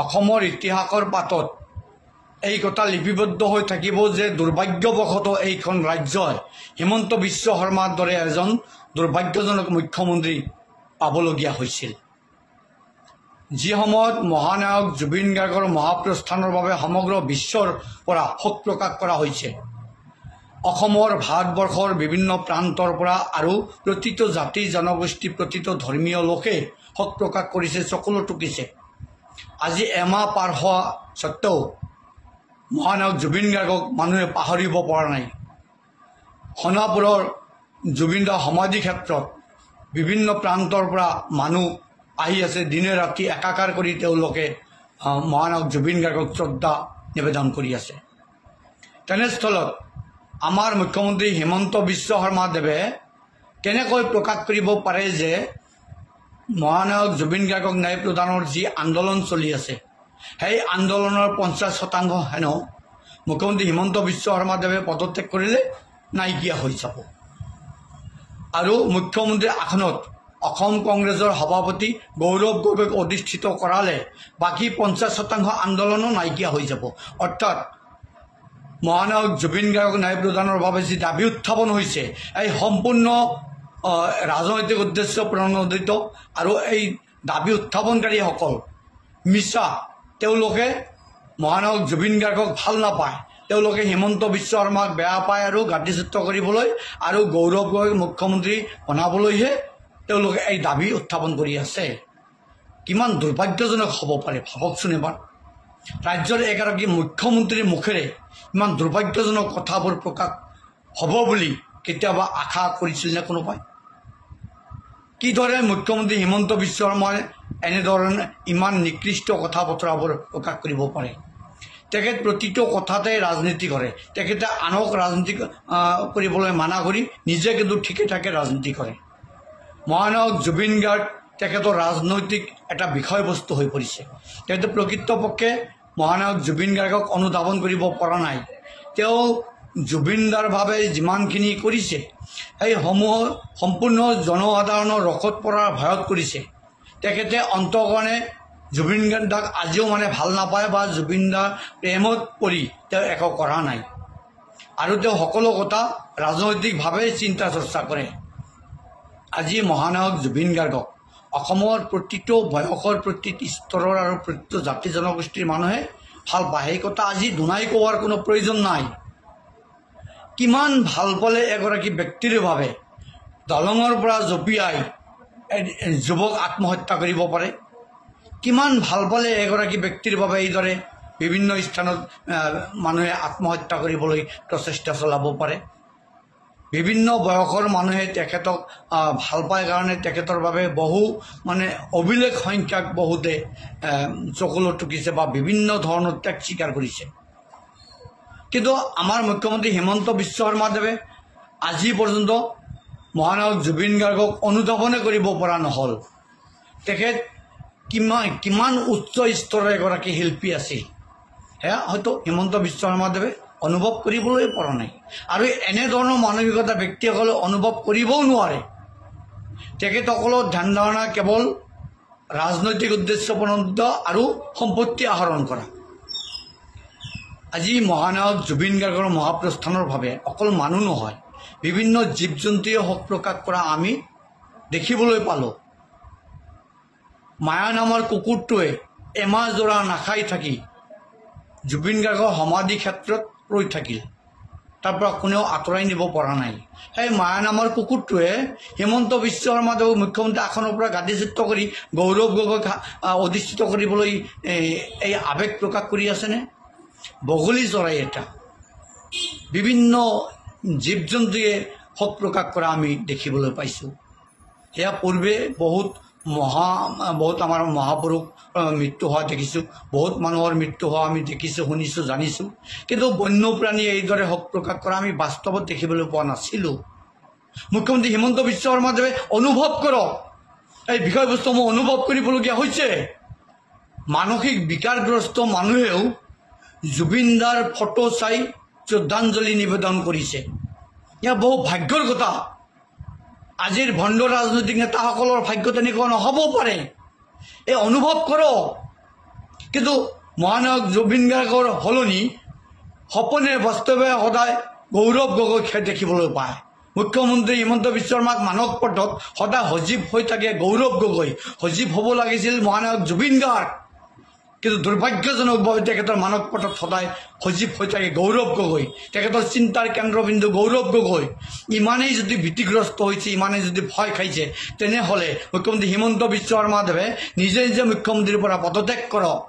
অসমৰ ইতিহাসৰ পাতত এই কথা লিপিবদ্ধ হৈ থাকিব যে দুৰ্ভাগ্যবশতঃ এইখন ৰাজ্যই হিমন্ত বিশ্ব শৰ্মাৰ দৰে এজন দুৰ্ভাগ্যজনক মুখ্যমন্ত্ৰী পাবলগীয়া হৈছিল। যি সময়ত মহানায়ক জুবিন গাৰ্গৰ মহাপ্ৰস্থানৰ বাবে সমগ্ৰ বিশ্বৰ পৰা শোক প্ৰকাশ কৰা হৈছে, অসমৰ ভাৰতবৰ্ষৰ বিভিন্ন প্ৰান্তৰ পৰা আৰু প্ৰতিটো জাতি জনগোষ্ঠী প্ৰতিটো ধৰ্মীয় লোকে শোক প্ৰকাশ কৰিছে, চকুলো টুকিছে। আজি এমাহ পাৰ হোৱা সত্ত্বেও মহানায়ক জুবিন গাৰ্গক মানুহে পাহৰিব পৰা নাই। সোণাপুৰৰ জুবিনদাৰ সমাধি ক্ষেত্ৰত বিভিন্ন প্ৰান্তৰ পৰা মানুহ আহি আছে, দিনে ৰাতি একাকাৰ কৰি তেওঁলোকে মহানায়ক জুবিন গাৰ্গক শ্ৰদ্ধা নিবেদন কৰি আছে। তেনেস্থলত আমাৰ মুখ্যমন্ত্ৰী হিমন্ত বিশ্ব শৰ্মাদেৱে কেনেকৈ প্ৰকাশ কৰিব পাৰে যে মহানায়ক জুবিন গাৰ্গক ন্যায় প্ৰদানৰ যি আন্দোলন চলি আছে, সেই আন্দোলনৰ 50% হেনো মুখ্যমন্ত্ৰী হিমন্ত বিশ্ব শৰ্মাদেৱে পদত্যাগ কৰিলে নাইকিয়া হৈ যাব, আৰু মুখ্যমন্ত্ৰীৰ আসনত অসম কংগ্ৰেছৰ সভাপতি গৌৰৱ গগৈক অধিষ্ঠিত কৰালে বাকী 50% আন্দোলনো নাইকিয়া হৈ যাব। অৰ্থাৎ মহানায়ক জুবিন গাৰ্গক ন্যায় প্ৰদানৰ বাবে যি দাবী উত্থাপন হৈছে, এই সম্পূৰ্ণ ৰাজনৈতিক উদ্দেশ্য প্ৰণোদিত, আৰু এই দাবী উত্থাপনকাৰীসকল মিছা। তেওঁলোকে মহানায়ক জুবিন গাৰ্গক ভাল নাপায়, তেওঁলোকে হিমন্ত বিশ্ব শৰ্মাক বেয়া পায় আৰু গাদীচ্যুত কৰিবলৈ আৰু গৌৰৱ গগৈক মুখ্যমন্ত্ৰী বনাবলৈহে তেওঁলোকে এই দাবী উত্থাপন কৰি আছে। কিমান দুৰ্ভাগ্যজনক হ'ব পাৰে ভাবকচোন এবাৰ। ৰাজ্যৰ এগৰাকী মুখ্যমন্ত্ৰীৰ মুখেৰে ইমান দুৰ্ভাগ্যজনক কথাবোৰ প্ৰকাশ হ'ব বুলি কেতিয়াবা আশা কৰিছিল নে কোনোবাই? কিদৰে মুখ্যমন্ত্ৰী হিমন্ত বিশ্ব শৰ্মাই এনেধৰণে ইমান নিকৃষ্ট কথা বতৰাবোৰ প্ৰকাশ কৰিব পাৰে? তেখেত প্ৰতিটো কথাতে ৰাজনীতি কৰে, তেখেতে আনক ৰাজনীতি কৰিবলৈ মানা কৰি নিজে কিন্তু ঠিকে ঠাকে ৰাজনীতি কৰে। মহানায়ক জুবিন গাৰ্গ তেখেতৰ ৰাজনৈতিক এটা বিষয়বস্তু হৈ পৰিছে। তেখেতে প্ৰকৃতপক্ষে মহানায়ক জুবিন গাৰ্গক অনুধাৱন কৰিব পৰা নাই। তেওঁ জুবিনদাৰ বাবে যিমানখিনি কৰিছে সেইসমূহ সম্পূৰ্ণ জনসাধাৰণৰ ৰসত পৰাৰ ভয়ত কৰিছে। তেখেতে অন্তঃকৰণে জুবিন দাক আজিও ভাল নাপায় বা জুবিনদাৰ প্ৰেমত পৰি তেওঁ একো কৰা নাই, আৰু তেওঁ সকলো কথা ৰাজনৈতিকভাৱে চিন্তা চৰ্চা কৰে। আজি মহানায়ক জুবিন গাৰ্গক অসমৰ প্ৰতিটো বয়সৰ প্ৰতিটো স্তৰৰ আৰু প্ৰতিটো জাতি জনগোষ্ঠীৰ মানুহে ভাল পায়, সেই কথা আজি দুনাই কোৱাৰ কোনো প্ৰয়োজন নাই। কিমান ভাল পালে এগৰাকী ব্যক্তিৰ বাবে দলঙৰ পৰা জঁপিয়াই যুৱক আত্মহত্যা কৰিব পাৰে? কিমান ভাল পালে এগৰাকী ব্যক্তিৰ বাবে এইদৰে বিভিন্ন স্থানত মানুহে আত্মহত্যা কৰিবলৈ প্ৰচেষ্টা চলাব পাৰে? বিভিন্ন বয়সৰ মানুহে তেখেতক ভাল পায় কাৰণে তেখেতৰ বাবে বহু অভিলেখ সংখ্যক বহুতে চকুলো টুকিছে বা বিভিন্ন ধৰণৰ ত্যাগ স্বীকাৰ কৰিছে। কিন্তু আমাৰ মুখ্যমন্ত্ৰী হিমন্ত বিশ্ব শৰ্মাদেৱে আজি পৰ্যন্ত মহানায়ক জুবিন গাৰ্গক অনুধাৱনে কৰিব পৰা নহ'ল। তেখেত কিমান উচ্চ স্তৰৰ এগৰাকী শিল্পী আছিল, সেয়া হয়তো হিমন্ত বিশ্ব শৰ্মাদেৱে অনুভৱ কৰিবলৈ পৰা নাই, আৰু এনেধৰণৰ মানসিকতা ব্যক্তিসকলে অনুভৱ কৰিবও নোৱাৰে। তেখেতসকলৰ ধ্যান ধাৰণা কেৱল ৰাজনৈতিক উদ্দেশ্য প্ৰণোদিত আৰু সম্পত্তি আহৰণ কৰা। আজি মহানায়ক জুবিন গাৰ্গৰ মহাপ্ৰস্থানৰ বাবে অকল মানুহ নহয়, বিভিন্ন জীৱ জন্তুৱে শোক প্ৰকাশ কৰা আমি দেখিবলৈ পালোঁ। মায়া নামৰ কুকুৰটোৱে এমাহ জোৰা নাখাই থাকি জুবিন গাৰ্গৰ সমাধি ক্ষেত্ৰত ৰৈ থাকিল, তাৰ পৰা কোনেও আঁতৰাই নিব পৰা নাই। সেই মায়া নামৰ কুকুৰটোৱে হিমন্ত বিশ্ব শৰ্মাদেৱক মুখ্যমন্ত্ৰী আসনৰ পৰা গাদীচ্যুত কৰি গৌৰৱ গগৈক অধিষ্ঠিত কৰিবলৈ এই আৱেগ প্ৰকাশ কৰি আছেনে? বগলী চৰাই এটা বিভিন্ন জীৱ জন্তুৱে শোক প্ৰকাশ কৰা আমি দেখিবলৈ পাইছোঁ। সেয়া পূৰ্বে বহুত আমাৰ মহাপুৰুষ মৃত্যু হোৱা দেখিছোঁ, বহুত মানুহৰ মৃত্যু হোৱা আমি দেখিছোঁ, শুনিছোঁ, জানিছোঁ, কিন্তু বন্যপ্ৰাণীয়ে এইদৰে শোক প্ৰকাশ কৰা আমি বাস্তৱত দেখিবলৈ পোৱা নাছিলোঁ। মুখ্যমন্ত্ৰী হিমন্ত বিশ্ব শৰ্মাদেৱে অনুভৱ কৰক, এই বিষয়বস্তুসমূহ অনুভৱ কৰিবলগীয়া হৈছে। মানসিক বিকাৰগ্ৰস্ত মানুহেও জুবিনদাৰ ফটো চাই শ্ৰদ্ধাঞ্জলি নিবেদন কৰিছে। এয়া বহু ভাগ্যৰ কথা। আজিৰ ভণ্ড ৰাজনৈতিক নেতাসকলৰ ভাগ্য তেনেকুৱা নহ'ব পাৰে। এই অনুভৱ কৰক, কিন্তু মহানায়ক জুবিন গাৰ্গৰ সলনি সপোনে বাস্তৱে সদায় গৌৰৱ গগৈ দেখিবলৈ পায়। মুখ্যমন্ত্ৰী হিমন্ত বিশ্ব শৰ্মাক মানৱ পথত সদায় সজীৱ হৈ থাকে গৌৰৱ গগৈ, সজীৱ হ'ব লাগিছিল মহানায়ক জুবিন গাৰ্গ, কিন্তু দুৰ্ভাগ্যজনকভাৱে তেখেতৰ মানৱ পথত সদায় সজীৱ হৈ থাকে গৌৰৱ গগৈ, তেখেতৰ চিন্তাৰ কেন্দ্ৰবিন্দু গৌৰৱ গগৈ। ইমানেই যদি ভীতিগ্ৰস্ত হৈছে, ইমানেই যদি ভয় খাইছে, তেনেহ'লে মুখ্যমন্ত্ৰী হিমন্ত বিশ্ব শৰ্মাদেৱে নিজে নিজে মুখ্যমন্ত্ৰীৰ পৰা পদত্যাগ কৰক।